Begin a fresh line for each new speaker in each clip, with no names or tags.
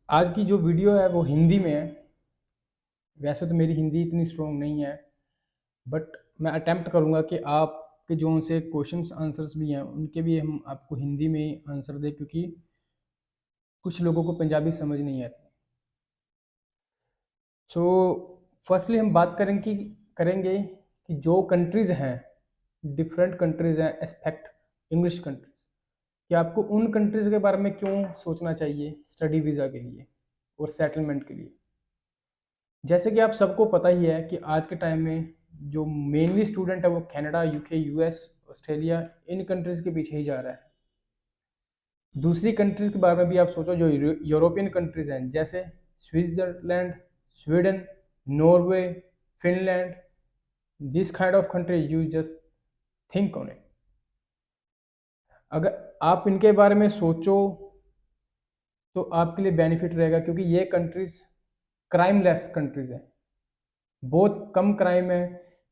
आज की जो वीडियो है वो हिंदी में है। वैसे तो मेरी हिंदी इतनी स्ट्रॉन्ग नहीं है, बट मैं अटेम्प्ट करूँगा कि आपके जो उनसे क्वेश्चंस आंसर्स भी हैं उनके भी हम आपको हिंदी में आंसर दें, क्योंकि कुछ लोगों को पंजाबी समझ नहीं आती। सो फर्स्टली हम बात करेंगे कि जो कंट्रीज़ हैं, डिफरेंट कंट्रीज़ हैं एस्पेक्ट इंग्लिश कंट्रीज़, कि आपको उन कंट्रीज़ के बारे में क्यों सोचना चाहिए स्टडी वीज़ा के लिए और सेटलमेंट के लिए। जैसे कि आप सबको पता ही है कि आज के टाइम में जो मेनली स्टूडेंट है वो कनाडा, यूके, यूएस, ऑस्ट्रेलिया, इन कंट्रीज़ के पीछे ही जा रहा है। दूसरी कंट्रीज़ के बारे में भी आप सोचो, जो यूरोपियन कंट्रीज़ हैं, जैसे Switzerland, Sweden, Norway, Finland, this kind of country, you just think on it. अगर आप इनके बारे में सोचो तो आपके लिए बेनिफिट रहेगा, क्योंकि ये कंट्रीज़ क्राइम लेस कंट्रीज़ हैं, बहुत कम क्राइम है,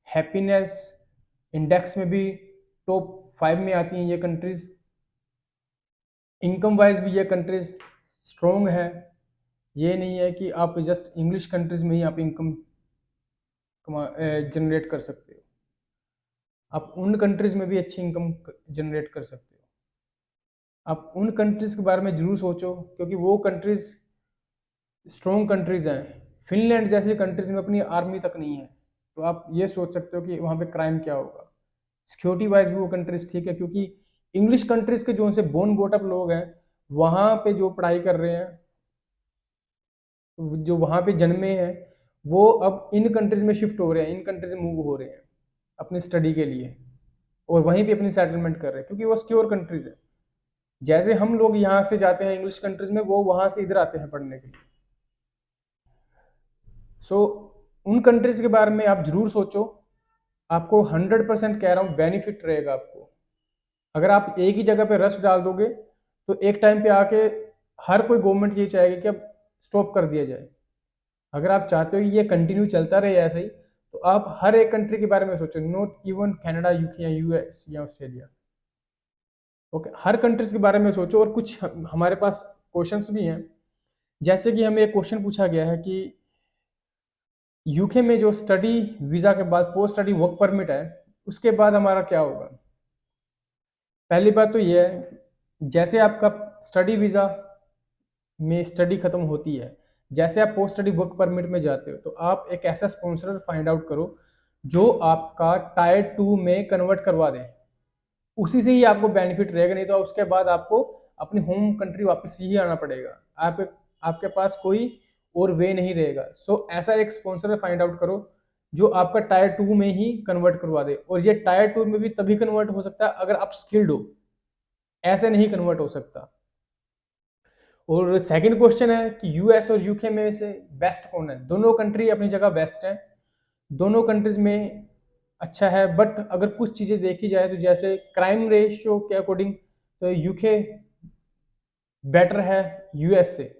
हैप्पीनेस इंडेक्स में भी टॉप 5 में आती हैं ये कंट्रीज़। इनकम वाइज भी ये कंट्रीज़ स्ट्रॉन्ग है। ये नहीं है कि आप जस्ट इंग्लिश कंट्रीज़ में ही आप इनकम जनरेट कर सकते हो, आप उन कंट्रीज़ में भी अच्छी इनकम जनरेट कर सकते हो। आप उन कंट्रीज़ के बारे में ज़रूर सोचो, क्योंकि वो कंट्रीज़ स्ट्रॉन्ग कंट्रीज़ हैं। फिनलैंड जैसी कंट्रीज़ में अपनी आर्मी तक नहीं है, तो आप ये सोच सकते हो कि वहाँ पे क्राइम क्या होगा। सिक्योरिटी वाइज भी वो कंट्रीज़ ठीक है, क्योंकि इंग्लिश कंट्रीज़ के जो उनसे बोन बोटअप लोग हैं, वहाँ पे जो पढ़ाई कर रहे हैं, जो वहाँ पे जन्मे हैं, वो अब इन कंट्रीज़ में शिफ्ट हो रहे हैं, इन कंट्रीज़ में मूव हो रहे हैं अपनी स्टडी के लिए, और वहीं पे अपनी सेटलमेंट कर रहे हैं, क्योंकि वो सिक्योर कंट्रीज़ है। जैसे हम लोग यहाँ से जाते हैं इंग्लिश कंट्रीज़ में, वो वहाँ से इधर आते हैं पढ़ने के लिए। सो उन कंट्रीज़ के बारे में आप ज़रूर सोचो। आपको 100% कह रहा हूँ बेनिफिट रहेगा आपको। अगर आप एक ही जगह पे रश डाल दोगे तो एक टाइम पे आके हर कोई गवर्नमेंट ये चाहेगी कि अब स्टॉप कर दिया जाए। अगर आप चाहते हो कि ये कंटिन्यू चलता रहे ऐसे ही, तो आप हर एक कंट्री के बारे में सोचो, नॉट इवन कनाडा, यूके या यूएस या ऑस्ट्रेलिया। ओके, हर कंट्रीज के बारे में सोचो। और कुछ हमारे पास क्वेश्चंस भी हैं। जैसे कि हमें एक क्वेश्चन पूछा गया है कि यूके में जो स्टडी वीज़ा के बाद पोस्ट स्टडी वर्क परमिट है, उसके बाद हमारा क्या होगा। पहली बात तो ये है, जैसे आपका स्टडी वीज़ा में स्टडी खत्म होती है, जैसे आप पोस्ट स्टडी वर्क परमिट में जाते हो, तो आप एक ऐसा स्पॉन्सर फाइंड आउट करो जो आपका टायर 2 में कन्वर्ट करवा दे। उसी से ही आपको बेनिफिट रहेगा, नहीं तो उसके बाद आपको अपनी होम कंट्री वापस ही आना पड़ेगा। आपके पास कोई और वे नहीं रहेगा। सो ऐसा एक स्पॉन्सर फाइंड आउट करो जो आपका टायर 2 में ही कन्वर्ट करवा दे। और ये टायर 2 में भी तभी कन्वर्ट हो सकता है अगर आप स्किल्ड हो, ऐसे नहीं कन्वर्ट हो सकता। और सेकंड क्वेश्चन है कि यूएस और यूके में से बेस्ट कौन है। दोनों कंट्री अपनी जगह बेस्ट है, दोनों कंट्रीज में अच्छा है, बट अगर कुछ चीज़ें देखी जाए तो जैसे क्राइम रेशियो के अकॉर्डिंग तो यूके बेटर है यूएस से।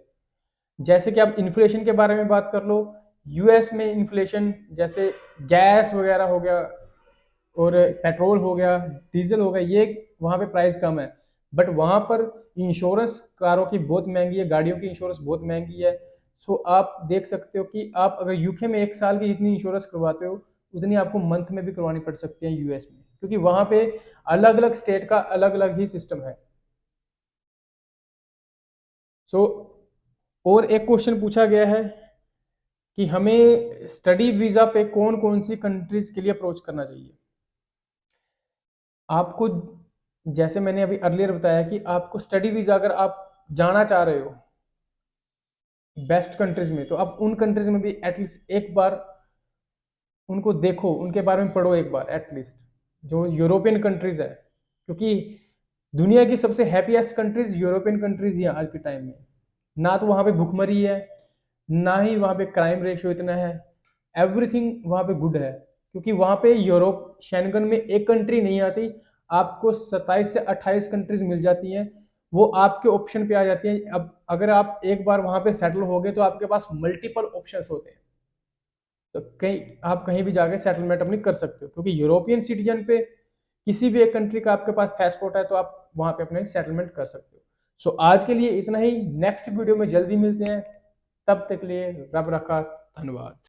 जैसे कि आप इन्फ्लेशन के बारे में बात कर लो, यूएस में इन्फ्लेशन जैसे गैस वगैरह हो गया और पेट्रोल हो गया, डीजल हो गया, ये वहाँ पे प्राइस कम है। बट वहाँ पर इंश्योरेंस कारों की बहुत महंगी है, गाड़ियों की इंश्योरेंस बहुत महंगी है। सो आप देख सकते हो कि आप अगर यूके में 1 साल की जितनी इंश्योरेंस करवाते हो, उतनी आपको मंथ में भी करवानी पड़ सकती है यूएस में, क्योंकि वहाँ पे अलग अलग स्टेट का अलग अलग ही सिस्टम है। सो और एक क्वेश्चन पूछा गया है कि हमें स्टडी वीज़ा पे कौन कौन सी कंट्रीज के लिए अप्रोच करना चाहिए। आपको, जैसे मैंने अभी अर्लियर बताया कि आपको स्टडी वीज़ा अगर आप जाना चाह रहे हो बेस्ट कंट्रीज में, तो आप उन कंट्रीज में भी एटलीस्ट एक बार उनको देखो, उनके बारे में पढ़ो एक बार एटलीस्ट, जो यूरोपियन कंट्रीज है, क्योंकि दुनिया की सबसे हैप्पीएस्ट कंट्रीज यूरोपियन कंट्रीज ही है आज के टाइम में। ना तो वहाँ पे भुखमरी है, ना ही वहाँ पे क्राइम रेशियो इतना है, एवरीथिंग वहाँ पे गुड है, क्योंकि वहाँ पे यूरोप शेंगन में एक कंट्री नहीं आती, आपको 27 से 28 कंट्रीज मिल जाती हैं, वो आपके ऑप्शन पे आ जाती हैं। अब अगर आप एक बार वहाँ पे सेटल हो गए तो आपके पास मल्टीपल ऑप्शंस होते हैं, तो कहीं आप कहीं भी जाके सेटलमेंट अपनी कर सकते हो, क्योंकि यूरोपियन सिटीजन पे किसी भी एक कंट्री का आपके पास पासपोर्ट है तो आप वहाँ पे अपने सेटलमेंट कर सकते हो। सो आज के लिए इतना ही, नेक्स्ट वीडियो में जल्दी मिलते हैं, तब तक के लिए रब रखा, धन्यवाद।